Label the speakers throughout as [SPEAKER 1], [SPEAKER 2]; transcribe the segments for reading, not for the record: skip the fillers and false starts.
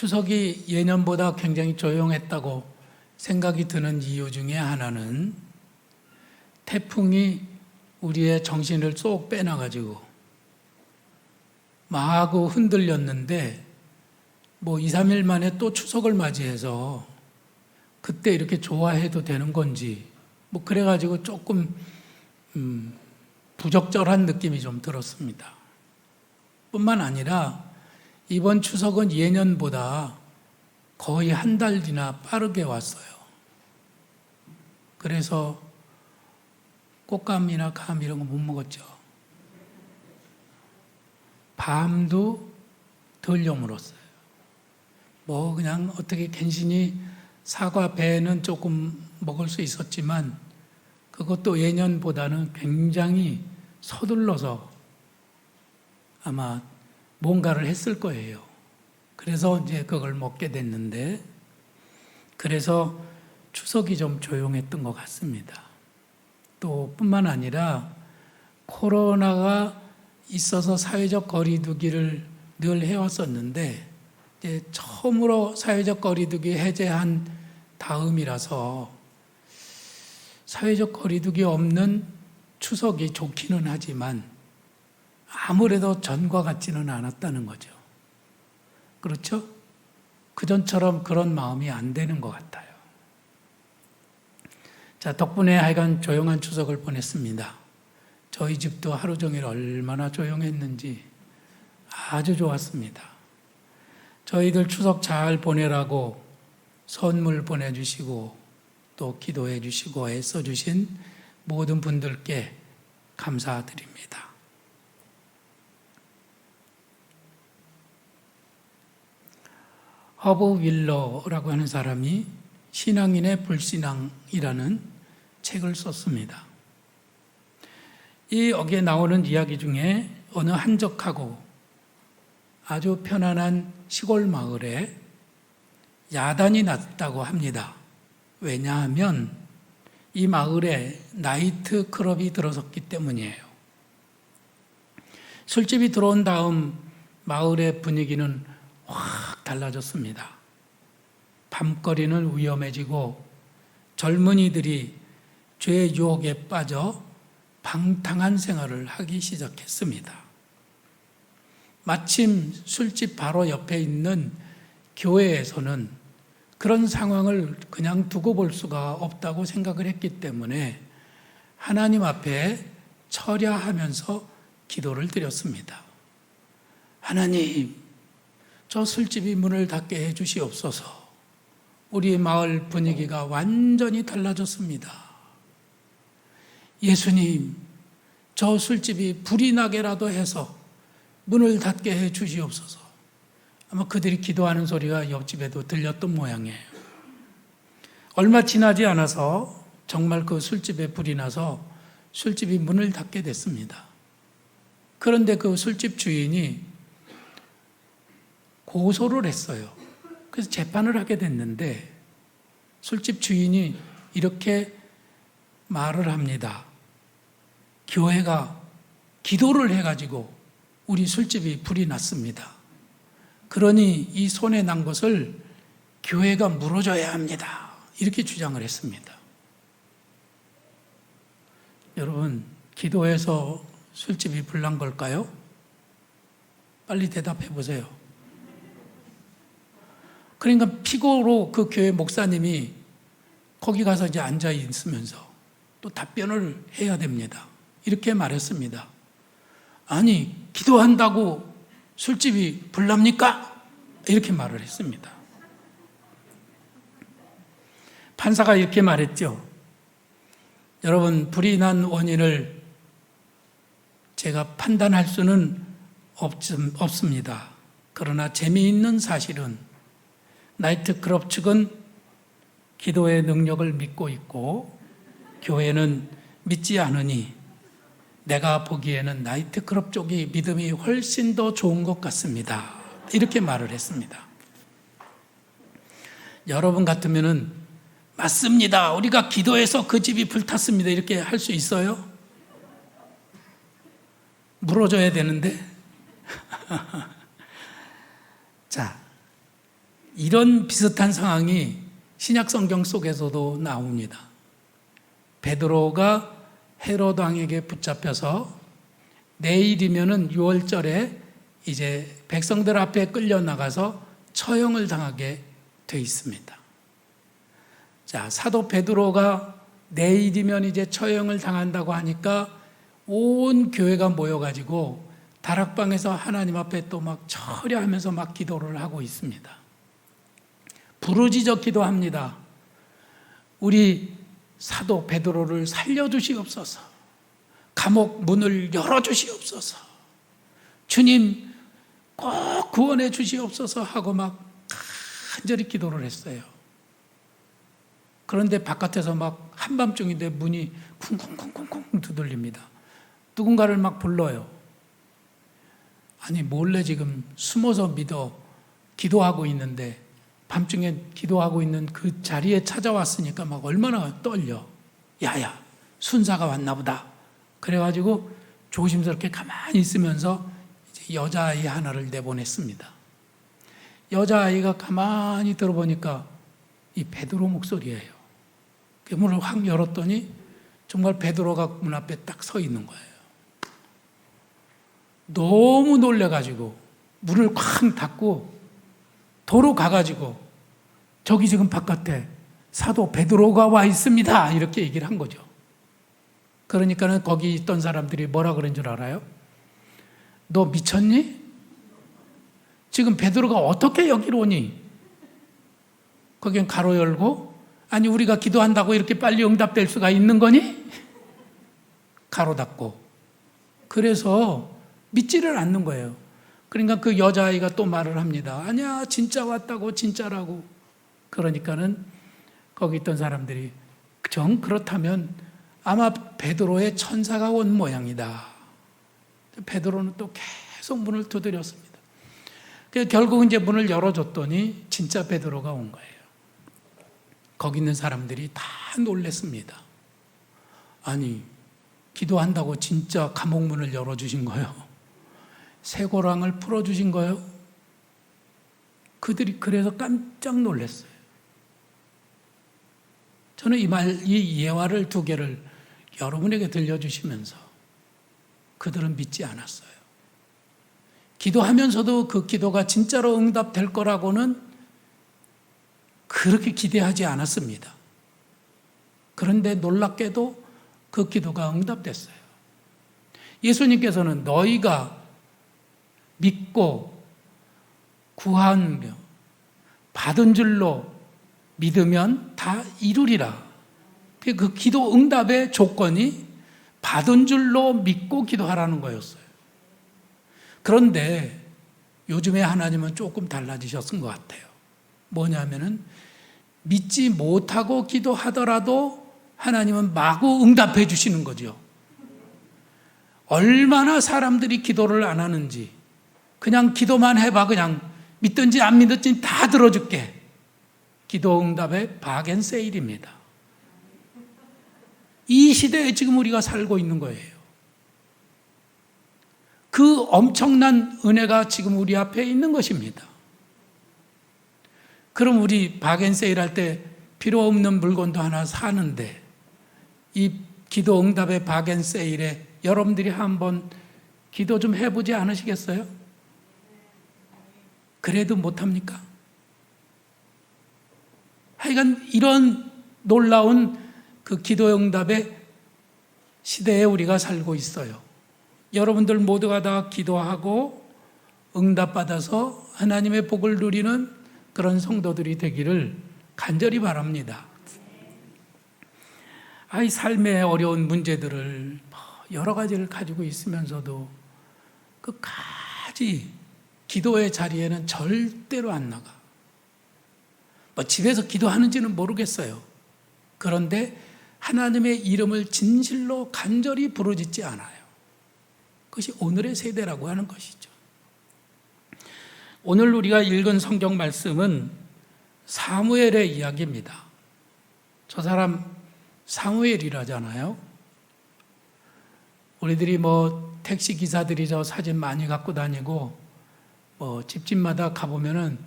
[SPEAKER 1] 추석이 예년보다 굉장히 조용했다고 생각이 드는 이유 중에 하나는 태풍이 우리의 정신을 쏙 빼놔가지고 마구 흔들렸는데 2, 3일 만에 또 추석을 맞이해서 그때 이렇게 좋아해도 되는 건지 그래가지고 조금 부적절한 느낌이 좀 들었습니다. 뿐만 아니라 이번 추석은 예년보다 거의 한 달 뒤나 빠르게 왔어요. 그래서 꽃감이나 감 이런 거 못 먹었죠. 밤도 덜 여물었어요. 그냥 어떻게 간신히 사과 배는 조금 먹을 수 있었지만 그것도 예년보다는 굉장히 서둘러서 아마 뭔가를 했을 거예요. 그래서 이제 그걸 먹게 됐는데, 그래서 추석이 좀 조용했던 것 같습니다. 또 뿐만 아니라 코로나가 있어서 사회적 거리두기를 늘 해왔었는데 이제 처음으로 사회적 거리두기 해제한 다음이라서 사회적 거리두기 없는 추석이 좋기는 하지만 아무래도 전과 같지는 않았다는 거죠. 그렇죠? 그전처럼 그런 마음이 안 되는 것 같아요. 자, 덕분에 하여간 조용한 추석을 보냈습니다. 저희 집도 하루 종일 얼마나 조용했는지 아주 좋았습니다. 저희들 추석 잘 보내라고 선물 보내주시고 또 기도해 주시고 애써 주신 모든 분들께 감사드립니다. 허브 윌러라고 하는 사람이 신앙인의 불신앙이라는 책을 썼습니다. 여기에 나오는 이야기 중에 어느 한적하고 아주 편안한 시골 마을에 야단이 났다고 합니다. 왜냐하면 이 마을에 나이트 클럽이 들어섰기 때문이에요. 술집이 들어온 다음 마을의 분위기는 확 달라졌습니다. 밤거리는 위험해지고 젊은이들이 죄의 유혹에 빠져 방탕한 생활을 하기 시작했습니다. 마침 술집 바로 옆에 있는 교회에서는 그런 상황을 그냥 두고 볼 수가 없다고 생각을 했기 때문에 하나님 앞에 철야하면서 기도를 드렸습니다. 하나님, 저 술집이 문을 닫게 해 주시옵소서. 우리 마을 분위기가 완전히 달라졌습니다. 예수님, 저 술집이 불이 나게라도 해서 문을 닫게 해 주시옵소서. 아마 그들이 기도하는 소리가 옆집에도 들렸던 모양이에요. 얼마 지나지 않아서 정말 그 술집에 불이 나서 술집이 문을 닫게 됐습니다. 그런데 그 술집 주인이 고소를 했어요. 그래서 재판을 하게 됐는데 술집 주인이 이렇게 말을 합니다. 교회가 기도를 해가지고 우리 술집이 불이 났습니다. 그러니 이 손에 난 것을 교회가 물어줘야 합니다. 이렇게 주장을 했습니다. 여러분, 기도해서 술집이 불난 걸까요? 빨리 대답해 보세요. 그러니까 피고로 그 교회 목사님이 거기 가서 이제 앉아 있으면서 또 답변을 해야 됩니다. 이렇게 말했습니다. 아니, 기도한다고 술집이 불납니까? 이렇게 말을 했습니다. 판사가 이렇게 말했죠. 여러분, 불이 난 원인을 제가 판단할 수는 없습니다. 그러나 재미있는 사실은 나이트클럽 측은 기도의 능력을 믿고 있고 교회는 믿지 않으니 내가 보기에는 나이트클럽 쪽이 믿음이 훨씬 더 좋은 것 같습니다. 이렇게 말을 했습니다. 여러분 같으면은 맞습니다. 우리가 기도해서 그 집이 불탔습니다. 이렇게 할 수 있어요? 물어줘야 되는데. 자, 이런 비슷한 상황이 신약 성경 속에서도 나옵니다. 베드로가 헤롯 왕에게 붙잡혀서 내일이면은 6월절에 이제 백성들 앞에 끌려 나가서 처형을 당하게 돼 있습니다. 자, 사도 베드로가 내일이면 이제 처형을 당한다고 하니까 온 교회가 모여가지고 다락방에서 하나님 앞에 또 막 철야하면서 막 기도를 하고 있습니다. 부르짖어 기도합니다. 우리 사도 베드로를 살려주시옵소서. 감옥 문을 열어주시옵소서. 주님 꼭 구원해 주시옵소서 하고 막 간절히 기도를 했어요. 그런데 바깥에서 막 한밤중인데 문이 쿵쿵쿵쿵쿵 두들립니다. 누군가를 막 불러요. 아니 몰래 지금 숨어서 기도하고 있는데 밤중에 기도하고 있는 그 자리에 찾아왔으니까 막 얼마나 떨려. 야야, 순사가 왔나 보다. 그래가지고 조심스럽게 가만히 있으면서 이제 여자아이 하나를 내보냈습니다. 여자아이가 가만히 들어보니까 이 베드로 목소리예요. 그 문을 확 열었더니 정말 베드로가 문 앞에 딱 서 있는 거예요. 너무 놀래가지고 문을 쾅 닫고 도로 가가지고 저기 지금 바깥에 사도 베드로가 와 있습니다. 이렇게 얘기를 한 거죠. 그러니까는 거기 있던 사람들이 뭐라 그런 줄 알아요? 너 미쳤니? 지금 베드로가 어떻게 여기로 오니? 거긴 가로 열고 아니 우리가 기도한다고 이렇게 빨리 응답될 수가 있는 거니? 가로 닫고. 그래서 믿지를 않는 거예요. 그러니까 그 여자아이가 또 말을 합니다. 아니야 진짜 왔다고 진짜라고. 그러니까는 거기 있던 사람들이 정 그렇다면 아마 베드로의 천사가 온 모양이다. 베드로는 또 계속 문을 두드렸습니다. 결국 이제 문을 열어줬더니 진짜 베드로가 온 거예요. 거기 있는 사람들이 다 놀랬습니다. 아니 기도한다고 진짜 감옥 문을 열어주신 거예요? 쇠고랑을 풀어주신 거예요? 그들이 그래서 깜짝 놀랐어요. 저는 이 예화를 두 개를 여러분에게 들려주시면서 그들은 믿지 않았어요. 기도하면서도 그 기도가 진짜로 응답될 거라고는 그렇게 기대하지 않았습니다. 그런데 놀랍게도 그 기도가 응답됐어요. 예수님께서는 너희가 믿고 구하며 받은 줄로 믿으면 다 이루리라. 그 기도 응답의 조건이 받은 줄로 믿고 기도하라는 거였어요. 그런데 요즘에 하나님은 조금 달라지셨은 것 같아요. 뭐냐면은 믿지 못하고 기도하더라도 하나님은 마구 응답해 주시는 거죠. 얼마나 사람들이 기도를 안 하는지 그냥 기도만 해봐. 그냥 믿든지 안 믿든지 다 들어줄게. 기도 응답의 박앤세일입니다. 이 시대에 지금 우리가 살고 있는 거예요. 그 엄청난 은혜가 지금 우리 앞에 있는 것입니다. 그럼 우리 박앤세일 할 때 필요 없는 물건도 하나 사는데 이 기도 응답의 박앤세일에 여러분들이 한번 기도 좀 해보지 않으시겠어요? 그래도 못합니까? 하여간 이런 놀라운 그 기도 응답의 시대에 우리가 살고 있어요. 여러분들 모두가 다 기도하고 응답받아서 하나님의 복을 누리는 그런 성도들이 되기를 간절히 바랍니다. 이 삶의 어려운 문제들을 여러 가지를 가지고 있으면서도 끝까지 기도의 자리에는 절대로 안 나가. 집에서 기도하는지는 모르겠어요. 그런데 하나님의 이름을 진실로 간절히 부르짖지 않아요. 그것이 오늘의 세대라고 하는 것이죠. 오늘 우리가 읽은 성경 말씀은 사무엘의 이야기입니다. 저 사람 사무엘이라잖아요. 우리들이 택시 기사들이 저 사진 많이 갖고 다니고 집집마다 가보면은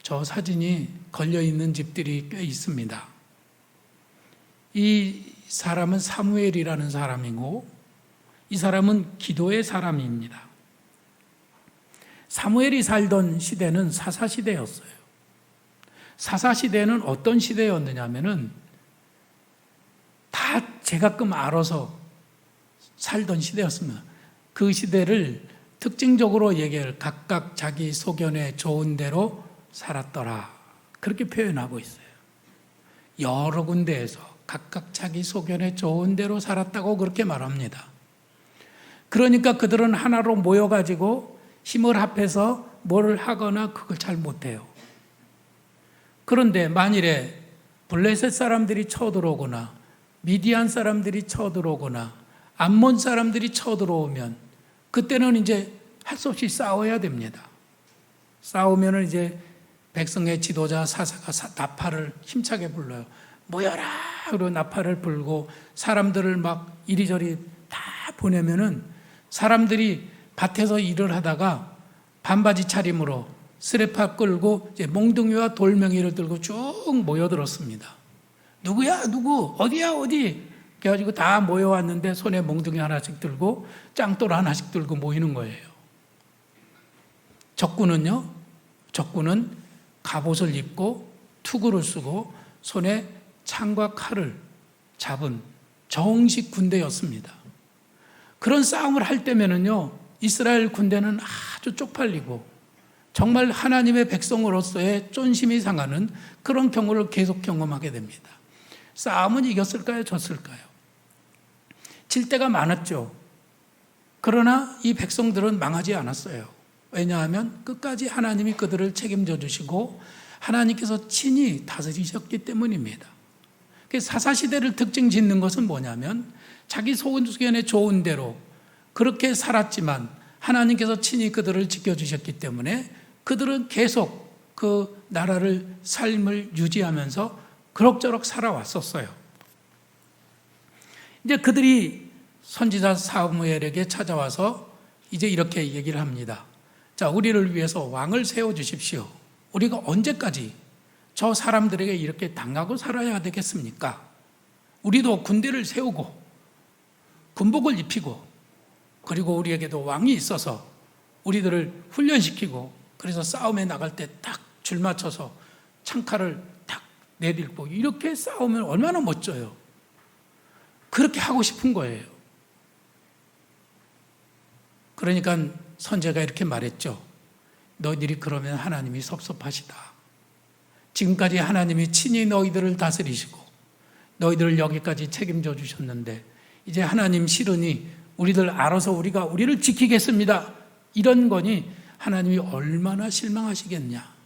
[SPEAKER 1] 저 사진이 걸려있는 집들이 꽤 있습니다. 이 사람은 사무엘이라는 사람이고 이 사람은 기도의 사람입니다. 사무엘이 살던 시대는 사사시대였어요. 사사시대는 어떤 시대였느냐면은 다 제가끔 알아서 살던 시대였습니다. 그 시대를 특징적으로 얘기를 각각 자기 소견에 좋은 대로 살았더라. 그렇게 표현하고 있어요. 여러 군데에서 각각 자기 소견에 좋은 대로 살았다고 그렇게 말합니다. 그러니까 그들은 하나로 모여가지고 힘을 합해서 뭘 하거나 그걸 잘 못해요. 그런데 만일에 블레셋 사람들이 쳐들어오거나 미디안 사람들이 쳐들어오거나 암몬 사람들이 쳐들어오면 그때는 이제 할 수 없이 싸워야 됩니다. 싸우면 이제 백성의 지도자 사사가 나팔을 힘차게 불러요. 모여라! 그리고 나팔을 불고 사람들을 막 이리저리 다 보내면은 사람들이 밭에서 일을 하다가 반바지 차림으로 스레파 끌고 이제 몽둥이와 돌멩이를 들고 쭉 모여들었습니다. 누구야? 누구? 어디야? 어디? 그래가지고 다 모여왔는데 손에 몽둥이 하나씩 들고 짱돌 하나씩 들고 모이는 거예요. 적군은요? 적군은 갑옷을 입고 투구를 쓰고 손에 창과 칼을 잡은 정식 군대였습니다. 그런 싸움을 할 때면은요, 이스라엘 군대는 아주 쪽팔리고 정말 하나님의 백성으로서의 쫀심이 상하는 그런 경우를 계속 경험하게 됩니다. 싸움은 이겼을까요? 졌을까요? 질 때가 많았죠. 그러나 이 백성들은 망하지 않았어요. 왜냐하면 끝까지 하나님이 그들을 책임져 주시고 하나님께서 친히 다스리셨기 때문입니다. 사사시대를 특징 짓는 것은 뭐냐면 자기 소견에 좋은 대로 그렇게 살았지만 하나님께서 친히 그들을 지켜주셨기 때문에 그들은 계속 그 나라를 삶을 유지하면서 그럭저럭 살아왔었어요. 이제 그들이 선지자 사무엘에게 찾아와서 이제 이렇게 얘기를 합니다. 자, 우리를 위해서 왕을 세워주십시오. 우리가 언제까지 저 사람들에게 이렇게 당하고 살아야 되겠습니까? 우리도 군대를 세우고 군복을 입히고 그리고 우리에게도 왕이 있어서 우리들을 훈련시키고 그래서 싸움에 나갈 때 딱 줄 맞춰서 창칼을 딱 내딛고 이렇게 싸우면 얼마나 멋져요. 그렇게 하고 싶은 거예요. 그러니까 선지자가 이렇게 말했죠. 너희들이 그러면 하나님이 섭섭하시다. 지금까지 하나님이 친히 너희들을 다스리시고 너희들을 여기까지 책임져 주셨는데 이제 하나님 싫으니 우리들 알아서 우리를 지키겠습니다. 이런 거니 하나님이 얼마나 실망하시겠냐.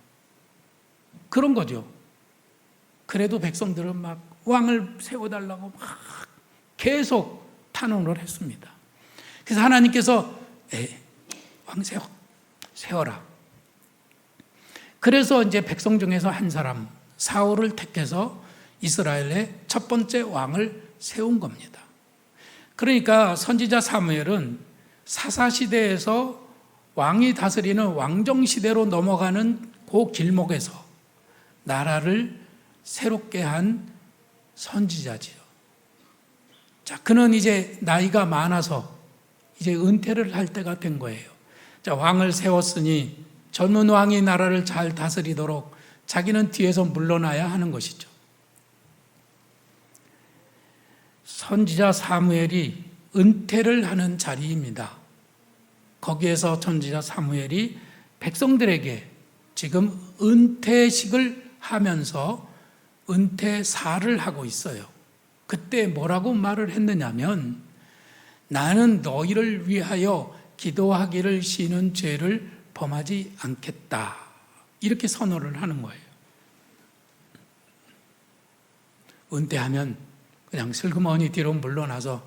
[SPEAKER 1] 그런 거죠. 그래도 백성들은 막 왕을 세워달라고 막 계속 탄원을 했습니다. 그래서 하나님께서 왕 세워라. 그래서 이제 백성 중에서 한 사람 사울을 택해서 이스라엘의 첫 번째 왕을 세운 겁니다. 그러니까 선지자 사무엘은 사사시대에서 왕이 다스리는 왕정시대로 넘어가는 그 길목에서 나라를 새롭게 한 선지자지요. 자, 그는 이제 나이가 많아서 이제 은퇴를 할 때가 된 거예요. 자, 왕을 세웠으니 젊은 왕이 나라를 잘 다스리도록 자기는 뒤에서 물러나야 하는 것이죠. 선지자 사무엘이 은퇴를 하는 자리입니다. 거기에서 선지자 사무엘이 백성들에게 지금 은퇴식을 하면서 은퇴사를 하고 있어요. 그때 뭐라고 말을 했느냐면 나는 너희를 위하여 기도하기를 쉬는 죄를 범하지 않겠다. 이렇게 선언을 하는 거예요. 은퇴하면 그냥 슬그머니 뒤로 물러나서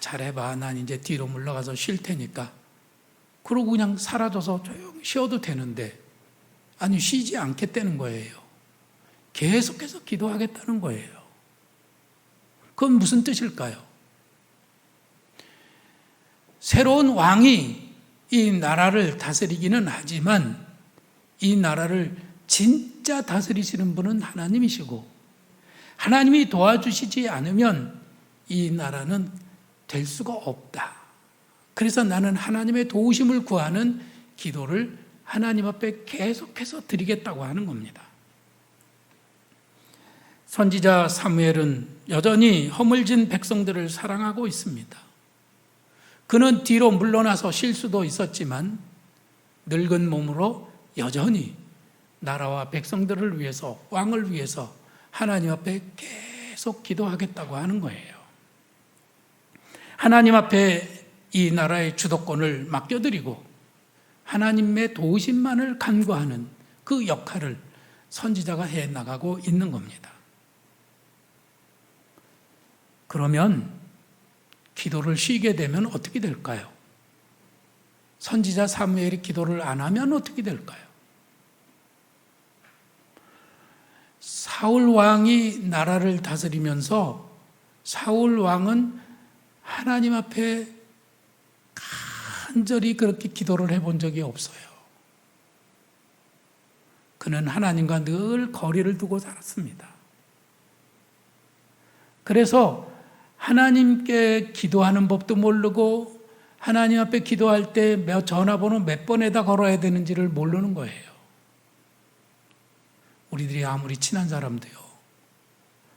[SPEAKER 1] 잘해봐. 난 이제 뒤로 물러가서 쉴 테니까. 그러고 그냥 사라져서 조용히 쉬어도 되는데 아니 쉬지 않겠다는 거예요. 계속해서 기도하겠다는 거예요. 그건 무슨 뜻일까요? 새로운 왕이 이 나라를 다스리기는 하지만 이 나라를 진짜 다스리시는 분은 하나님이시고 하나님이 도와주시지 않으면 이 나라는 될 수가 없다. 그래서 나는 하나님의 도우심을 구하는 기도를 하나님 앞에 계속해서 드리겠다고 하는 겁니다. 선지자 사무엘은 여전히 허물진 백성들을 사랑하고 있습니다. 그는 뒤로 물러나서 쉴 수도 있었지만 늙은 몸으로 여전히 나라와 백성들을 위해서, 왕을 위해서 하나님 앞에 계속 기도하겠다고 하는 거예요. 하나님 앞에 이 나라의 주도권을 맡겨드리고 하나님의 도우심만을 간구하는 그 역할을 선지자가 해나가고 있는 겁니다. 그러면 기도를 쉬게 되면 어떻게 될까요? 선지자 사무엘이 기도를 안 하면 어떻게 될까요? 사울 왕이 나라를 다스리면서 사울 왕은 하나님 앞에 간절히 그렇게 기도를 해본 적이 없어요. 그는 하나님과 늘 거리를 두고 살았습니다. 그래서 하나님께 기도하는 법도 모르고 하나님 앞에 기도할 때 전화번호 몇 번에다 걸어야 되는지를 모르는 거예요. 우리들이 아무리 친한 사람도요,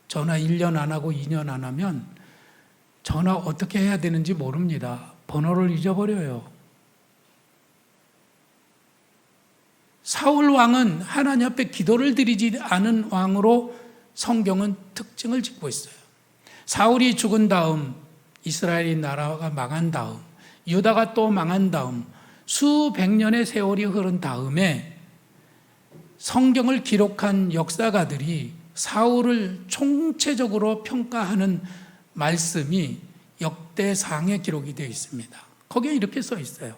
[SPEAKER 1] 전화 1년 안 하고 2년 안 하면 전화 어떻게 해야 되는지 모릅니다. 번호를 잊어버려요. 사울 왕은 하나님 앞에 기도를 드리지 않은 왕으로 성경은 특징을 짓고 있어요. 사울이 죽은 다음, 이스라엘이 나라가 망한 다음, 유다가 또 망한 다음, 수백 년의 세월이 흐른 다음에 성경을 기록한 역사가들이 사울을 총체적으로 평가하는 말씀이 역대상에 기록이 되어 있습니다. 거기에 이렇게 써 있어요.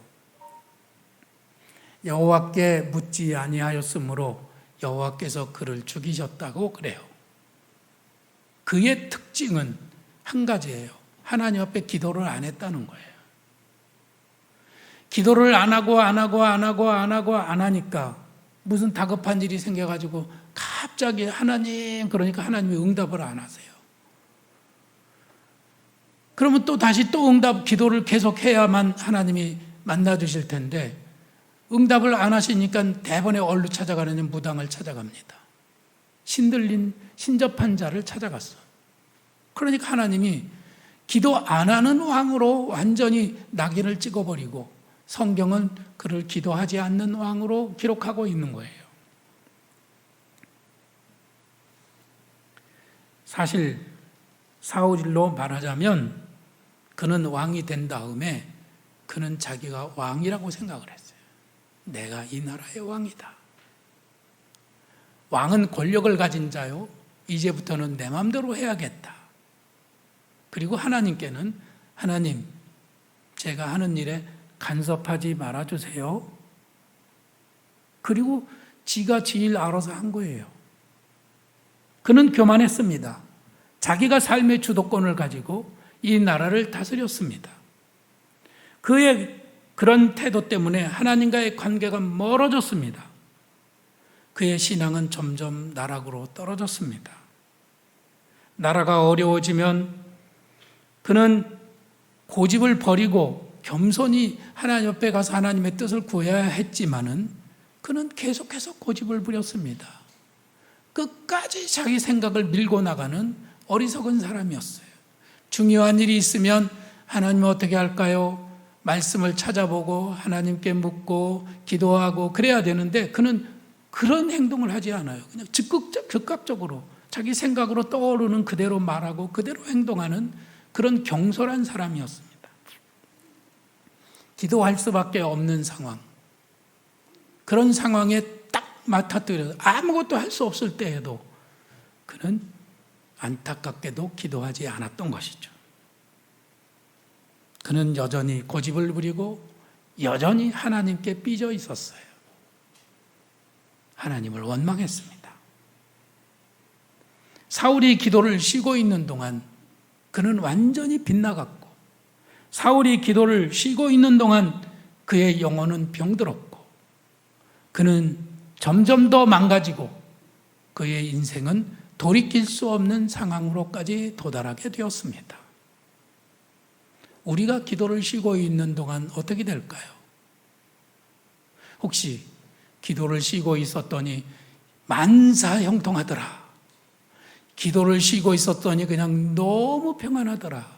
[SPEAKER 1] 여호와께 묻지 아니하였으므로 여호와께서 그를 죽이셨다고 그래요. 그의 특징은 한 가지예요. 하나님 앞에 기도를 안 했다는 거예요. 기도를 안 하니까 무슨 다급한 일이 생겨가지고 갑자기 하나님, 그러니까 하나님이 응답을 안 하세요. 그러면 또 다시 기도를 계속 해야만 하나님이 만나주실 텐데 응답을 안 하시니까 대번에 얼루 찾아가는 무당을 찾아갑니다. 신들린 신접한 자를 찾아갔어. 그러니까 하나님이 기도 안 하는 왕으로 완전히 낙인을 찍어버리고 성경은 그를 기도하지 않는 왕으로 기록하고 있는 거예요. 사실 사울로 말하자면 그는 왕이 된 다음에 그는 자기가 왕이라고 생각을 했어요. 내가 이 나라의 왕이다. 왕은 권력을 가진 자요. 이제부터는 내 마음대로 해야겠다. 그리고 하나님께는 하나님, 제가 하는 일에 간섭하지 말아주세요. 그리고 지가 지일 알아서 한 거예요. 그는 교만했습니다. 자기가 삶의 주도권을 가지고 이 나라를 다스렸습니다. 그의 그런 태도 때문에 하나님과의 관계가 멀어졌습니다. 그의 신앙은 점점 나락으로 떨어졌습니다. 나라가 어려워지면 그는 고집을 버리고 겸손히 하나님 옆에 가서 하나님의 뜻을 구해야 했지만은 그는 계속해서 고집을 부렸습니다. 끝까지 자기 생각을 밀고 나가는 어리석은 사람이었어요. 중요한 일이 있으면 하나님 어떻게 할까요? 말씀을 찾아보고 하나님께 묻고 기도하고 그래야 되는데 그는 그런 행동을 하지 않아요. 그냥 즉각적으로 자기 생각으로 떠오르는 그대로 말하고 그대로 행동하는 그런 경솔한 사람이었습니다. 기도할 수밖에 없는 상황, 그런 상황에 딱 맡아들여서 아무것도 할 수 없을 때에도 그는 안타깝게도 기도하지 않았던 것이죠. 그는 여전히 고집을 부리고 여전히 하나님께 삐져 있었어요. 하나님을 원망했습니다. 사울이 기도를 쉬고 있는 동안 그는 완전히 빗나갔고, 사울이 기도를 쉬고 있는 동안 그의 영혼은 병들었고, 그는 점점 더 망가지고 그의 인생은 돌이킬 수 없는 상황으로까지 도달하게 되었습니다. 우리가 기도를 쉬고 있는 동안 어떻게 될까요? 혹시 기도를 쉬고 있었더니 만사형통하더라. 기도를 쉬고 있었더니 그냥 너무 평안하더라.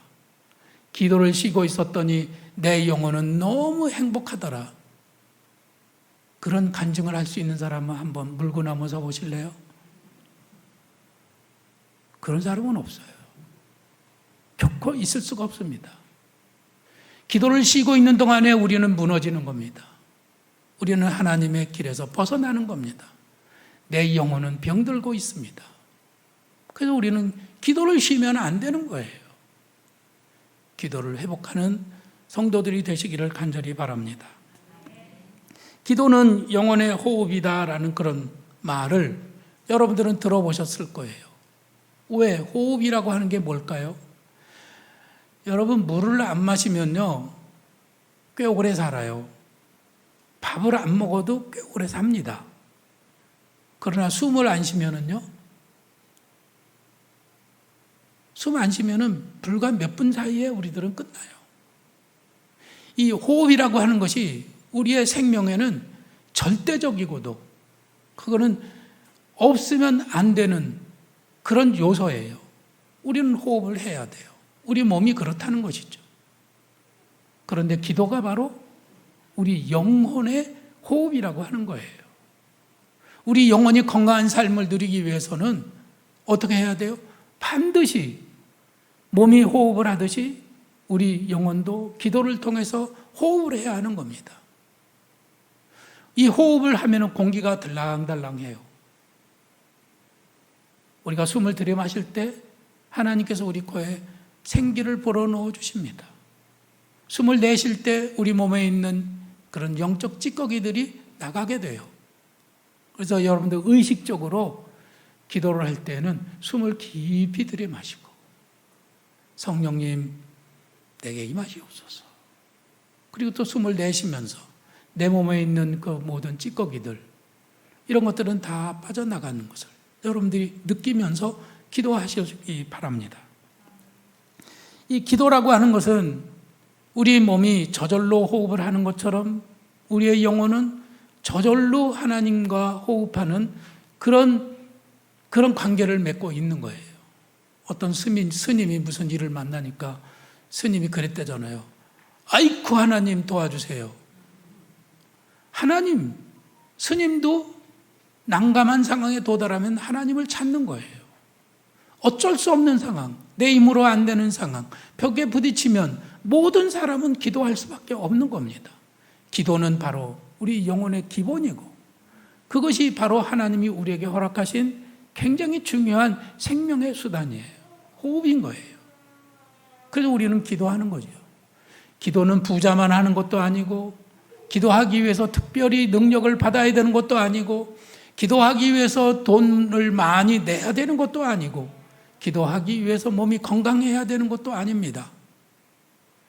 [SPEAKER 1] 기도를 쉬고 있었더니 내 영혼은 너무 행복하더라. 그런 간증을 할 수 있는 사람은 한번 물구나무 서 보실래요? 그런 사람은 없어요. 결코 있을 수가 없습니다. 기도를 쉬고 있는 동안에 우리는 무너지는 겁니다. 우리는 하나님의 길에서 벗어나는 겁니다. 내 영혼은 병들고 있습니다. 그래서 우리는 기도를 쉬면 안 되는 거예요. 기도를 회복하는 성도들이 되시기를 간절히 바랍니다. 기도는 영혼의 호흡이다라는 그런 말을 여러분들은 들어보셨을 거예요. 왜? 호흡이라고 하는 게 뭘까요? 여러분, 물을 안 마시면요, 꽤 오래 살아요. 밥을 안 먹어도 꽤 오래 삽니다. 그러나 숨을 안 쉬면은요, 숨 안 쉬면은 불과 몇 분 사이에 우리들은 끝나요. 이 호흡이라고 하는 것이 우리의 생명에는 절대적이고도 그거는 없으면 안 되는 그런 요소예요. 우리는 호흡을 해야 돼요. 우리 몸이 그렇다는 것이죠. 그런데 기도가 바로 우리 영혼의 호흡이라고 하는 거예요. 우리 영혼이 건강한 삶을 누리기 위해서는 어떻게 해야 돼요? 반드시 몸이 호흡을 하듯이 우리 영혼도 기도를 통해서 호흡을 해야 하는 겁니다. 이 호흡을 하면 공기가 들랑달랑해요. 우리가 숨을 들이마실 때 하나님께서 우리 코에 생기를 불어넣어 주십니다. 숨을 내쉴 때 우리 몸에 있는 그런 영적 찌꺼기들이 나가게 돼요. 그래서 여러분들 의식적으로 기도를 할 때는 숨을 깊이 들이마시고 성령님 내게 임하시옵소서. 그리고 또 숨을 내쉬면서 내 몸에 있는 그 모든 찌꺼기들 이런 것들은 다 빠져나가는 것을 여러분들이 느끼면서 기도하시기 바랍니다. 이 기도라고 하는 것은 우리 몸이 저절로 호흡을 하는 것처럼 우리의 영혼은 저절로 하나님과 호흡하는 그런 관계를 맺고 있는 거예요. 어떤 스님이 무슨 일을 만나니까 스님이 그랬대잖아요. 아이쿠 하나님 도와주세요. 하나님, 스님도 난감한 상황에 도달하면 하나님을 찾는 거예요. 어쩔 수 없는 상황, 내 힘으로 안 되는 상황, 벽에 부딪히면 모든 사람은 기도할 수밖에 없는 겁니다. 기도는 바로 우리 영혼의 기본이고 그것이 바로 하나님이 우리에게 허락하신 굉장히 중요한 생명의 수단이에요. 호흡인 거예요. 그래서 우리는 기도하는 거죠. 기도는 부자만 하는 것도 아니고 기도하기 위해서 특별히 능력을 받아야 되는 것도 아니고 기도하기 위해서 돈을 많이 내야 되는 것도 아니고 기도하기 위해서 몸이 건강해야 되는 것도 아닙니다.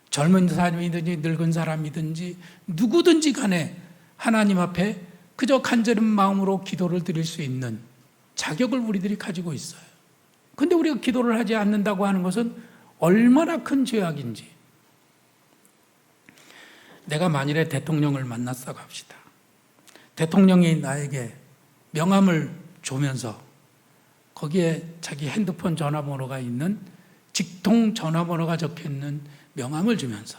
[SPEAKER 1] 젊은 사람이든지 늙은 사람이든지 누구든지 간에 하나님 앞에 그저 간절한 마음으로 기도를 드릴 수 있는 자격을 우리들이 가지고 있어요. 그런데 우리가 기도를 하지 않는다고 하는 것은 얼마나 큰 죄악인지. 내가 만일에 대통령을 만났다고 합시다. 대통령이 나에게 명함을 주면서 거기에 자기 핸드폰 전화번호가 있는 직통 전화번호가 적혀있는 명함을 주면서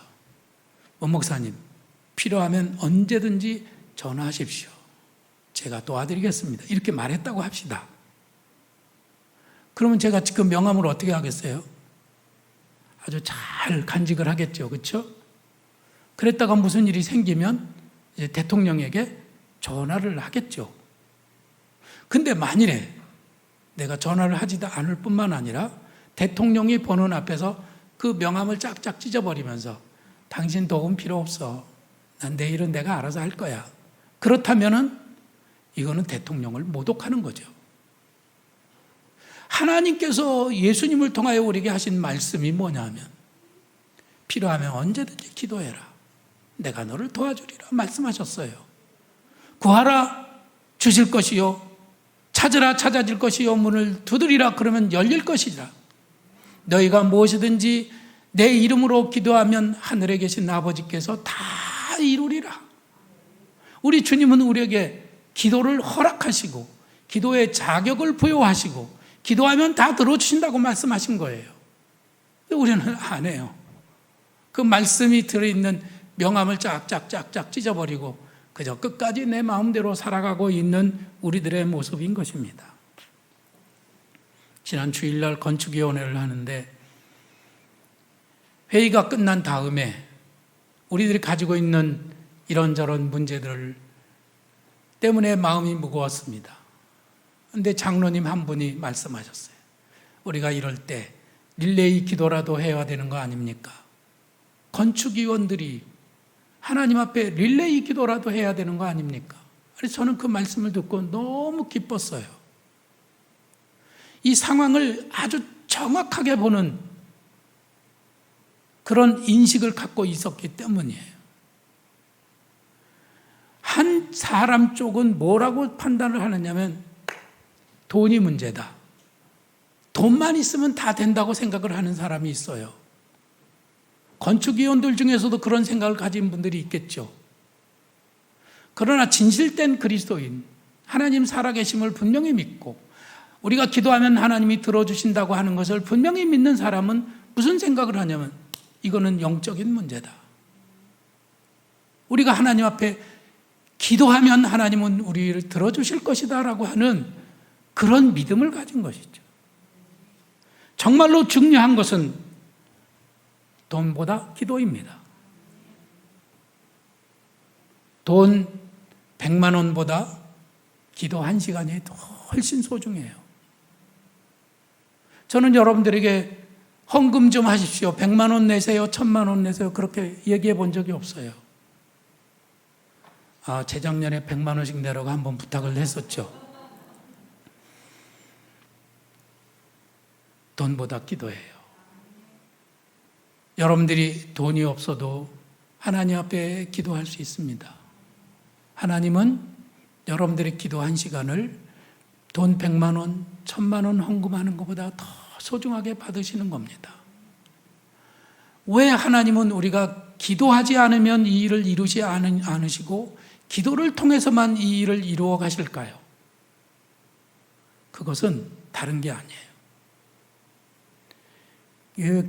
[SPEAKER 1] 목사님 필요하면 언제든지 전화하십시오. 제가 도와드리겠습니다. 이렇게 말했다고 합시다. 그러면 제가 그 명함을 어떻게 하겠어요? 아주 잘 간직을 하겠죠. 그렇죠? 그랬다가 무슨 일이 생기면 이제 대통령에게 전화를 하겠죠. 근데 만일에 내가 전화를 하지도 않을 뿐만 아니라 대통령이 보는 앞에서 그 명함을 쫙쫙 찢어버리면서 당신 도움 필요 없어. 난 내 일은 내가 알아서 할 거야. 그렇다면은 이거는 대통령을 모독하는 거죠. 하나님께서 예수님을 통하여 우리에게 하신 말씀이 뭐냐면 필요하면 언제든지 기도해라. 내가 너를 도와주리라 말씀하셨어요. 구하라 주실 것이요 찾으라 찾아질 것이요 문을 두드리라 그러면 열릴 것이라. 너희가 무엇이든지 내 이름으로 기도하면 하늘에 계신 아버지께서 다 이루리라. 우리 주님은 우리에게 기도를 허락하시고 기도의 자격을 부여하시고 기도하면 다 들어주신다고 말씀하신 거예요. 우리는 안 해요. 그 말씀이 들어있는 명함을 쫙쫙쫙쫙 찢어버리고 그저 끝까지 내 마음대로 살아가고 있는 우리들의 모습인 것입니다. 지난 주일날 건축위원회를 하는데 회의가 끝난 다음에 우리들이 가지고 있는 이런저런 문제들 때문에 마음이 무거웠습니다. 그런데 장로님 한 분이 말씀하셨어요. 우리가 이럴 때 릴레이 기도라도 해야 되는 거 아닙니까? 건축위원들이 하나님 앞에 릴레이 기도라도 해야 되는 거 아닙니까? 그래서 저는 그 말씀을 듣고 너무 기뻤어요. 이 상황을 아주 정확하게 보는 그런 인식을 갖고 있었기 때문이에요. 한 사람 쪽은 뭐라고 판단을 하느냐면 돈이 문제다. 돈만 있으면 다 된다고 생각을 하는 사람이 있어요. 건축위원들 중에서도 그런 생각을 가진 분들이 있겠죠. 그러나 진실된 그리스도인, 하나님 살아계심을 분명히 믿고 우리가 기도하면 하나님이 들어주신다고 하는 것을 분명히 믿는 사람은 무슨 생각을 하냐면 이거는 영적인 문제다. 우리가 하나님 앞에 기도하면 하나님은 우리를 들어주실 것이다 라고 하는 그런 믿음을 가진 것이죠. 정말로 중요한 것은 돈보다 기도입니다. 돈 100만 원보다 기도 1시간이 훨씬 소중해요. 저는 여러분들에게 헌금 좀 하십시오. 100만 원 내세요. 1000만 원 내세요. 그렇게 얘기해 본 적이 없어요. 재작년에 100만 원씩 내라고 한번 부탁을 했었죠. 돈보다 기도예요. 여러분들이 돈이 없어도 하나님 앞에 기도할 수 있습니다. 하나님은 여러분들의 기도 1시간을 돈 100만 원, 1000만 원 헌금하는 것보다 더 소중하게 받으시는 겁니다. 왜 하나님은 우리가 기도하지 않으면 이 일을 이루지 않으시고 기도를 통해서만 이 일을 이루어 가실까요? 그것은 다른 게 아니에요.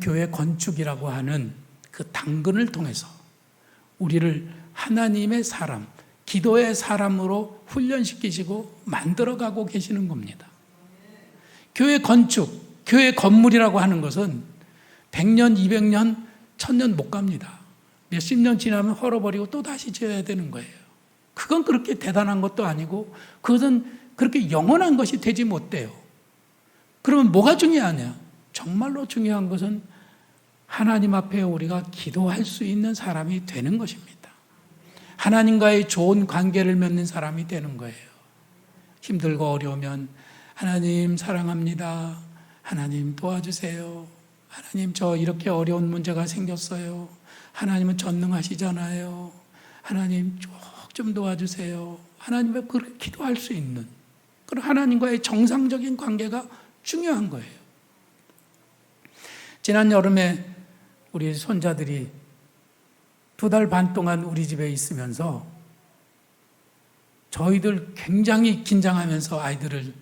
[SPEAKER 1] 교회 건축이라고 하는 그 당근을 통해서 우리를 하나님의 사람, 기도의 사람으로 훈련시키시고 만들어가고 계시는 겁니다. 교회 건축, 교회 건물이라고 하는 것은 100년, 200년, 1000년 못 갑니다. 몇십 년 지나면 헐어버리고 또 다시 지어야 되는 거예요. 그건 그렇게 대단한 것도 아니고 그것은 그렇게 영원한 것이 되지 못해요. 그러면 뭐가 중요하냐? 정말로 중요한 것은 하나님 앞에 우리가 기도할 수 있는 사람이 되는 것입니다. 하나님과의 좋은 관계를 맺는 사람이 되는 거예요. 힘들고 어려우면 하나님 사랑합니다. 하나님 도와주세요. 하나님 저 이렇게 어려운 문제가 생겼어요. 하나님은 전능하시잖아요. 하나님 좀 도와주세요. 하나님 앞에 그렇게 기도할 수 있는 그런 하나님과의 정상적인 관계가 중요한 거예요. 지난 여름에 우리 손자들이 2달 반 동안 우리 집에 있으면서 저희들 굉장히 긴장하면서 아이들을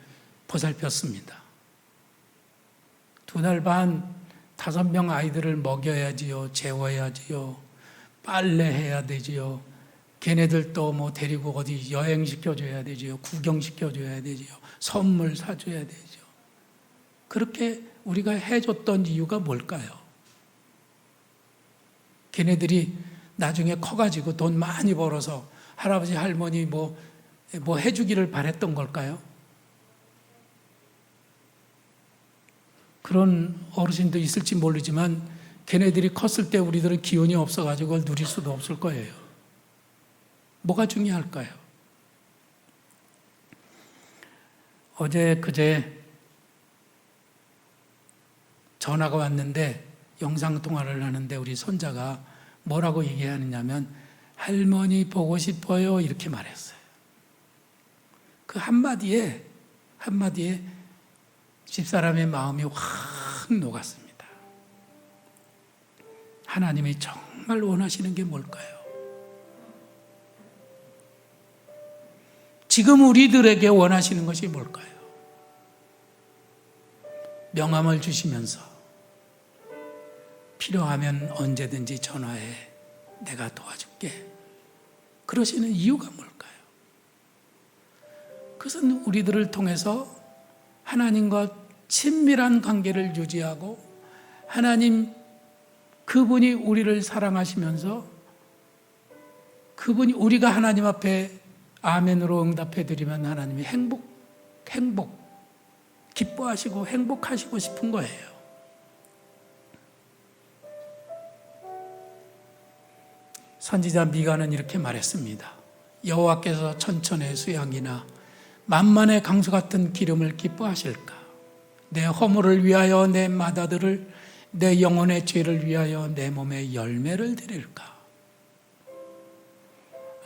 [SPEAKER 1] 보살폈습니다. 2달 반 5명 아이들을 먹여야지요, 재워야지요, 빨래해야 되지요, 걔네들 또 뭐 데리고 어디 여행시켜줘야 되지요, 구경시켜줘야 되지요, 선물 사줘야 되죠. 그렇게 우리가 해줬던 이유가 뭘까요? 걔네들이 나중에 커가지고 돈 많이 벌어서 할아버지 할머니 뭐 해주기를 바랬던 걸까요? 그런 어르신도 있을지 모르지만 걔네들이 컸을 때 우리들은 기운이 없어가지고 그걸 누릴 수도 없을 거예요. 뭐가 중요할까요? 어제 그제 전화가 왔는데 영상통화를 하는데 우리 손자가 뭐라고 얘기하느냐면 할머니 보고 싶어요 이렇게 말했어요. 그 한마디에 집사람의 마음이 확 녹았습니다. 하나님이 정말 원하시는 게 뭘까요? 지금 우리들에게 원하시는 것이 뭘까요? 명함을 주시면서 필요하면 언제든지 전화해, 내가 도와줄게, 그러시는 이유가 뭘까요? 그것은 우리들을 통해서 하나님과 친밀한 관계를 유지하고 하나님, 그분이 우리를 사랑하시면서 그분이, 우리가 하나님 앞에 아멘으로 응답해 드리면 하나님이 기뻐하시고 행복하시고 싶은 거예요. 선지자 미가는 이렇게 말했습니다. 여호와께서 천천의 수양이나 만만의 강수 같은 기름을 기뻐하실까? 내 허물을 위하여 내 맏아들을, 내 영혼의 죄를 위하여 내 몸에 열매를 드릴까?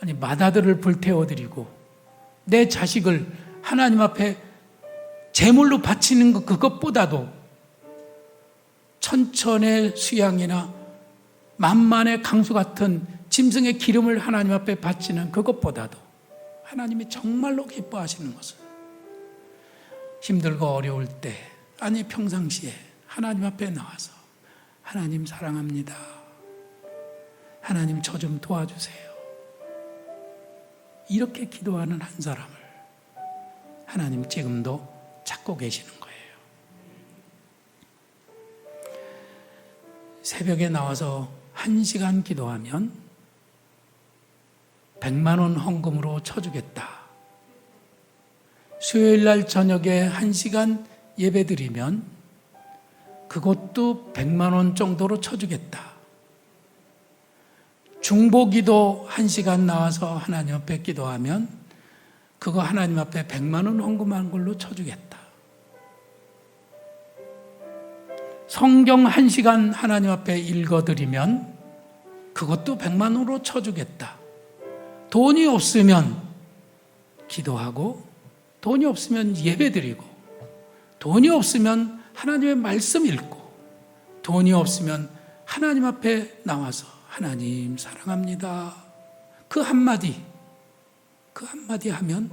[SPEAKER 1] 아니, 맏아들을 불태워드리고 내 자식을 하나님 앞에 제물로 바치는 것, 그것보다도 천천의 수양이나 만만의 강수 같은 짐승의 기름을 하나님 앞에 바치는 그것보다도 하나님이 정말로 기뻐하시는 것은 힘들고 어려울 때, 아니 평상시에 하나님 앞에 나와서 하나님 사랑합니다, 하나님 저 좀 도와주세요, 이렇게 기도하는 한 사람을 하나님 지금도 찾고 계시는 거예요. 새벽에 나와서 1시간 기도하면 100만 원 헌금으로 쳐주겠다. 수요일 날 저녁에 1시간 예배드리면 그것도 100만 원 정도로 쳐주겠다. 중보기도 1시간 나와서 하나님 앞에 기도하면 그거 하나님 앞에 100만 원 헌금한 걸로 쳐주겠다. 성경 1시간 하나님 앞에 읽어드리면 그것도 100만 원으로 쳐주겠다. 돈이 없으면 기도하고, 돈이 없으면 예배드리고, 돈이 없으면 하나님의 말씀 읽고, 돈이 없으면 하나님 앞에 나와서 하나님 사랑합니다, 그 한마디 하면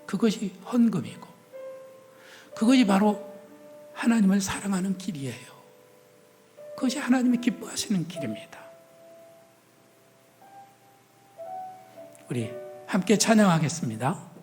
[SPEAKER 1] 그것이 헌금이고, 그것이 바로 하나님을 사랑하는 길이에요. 그것이 하나님이 기뻐하시는 길입니다. 우리 함께 찬양하겠습니다.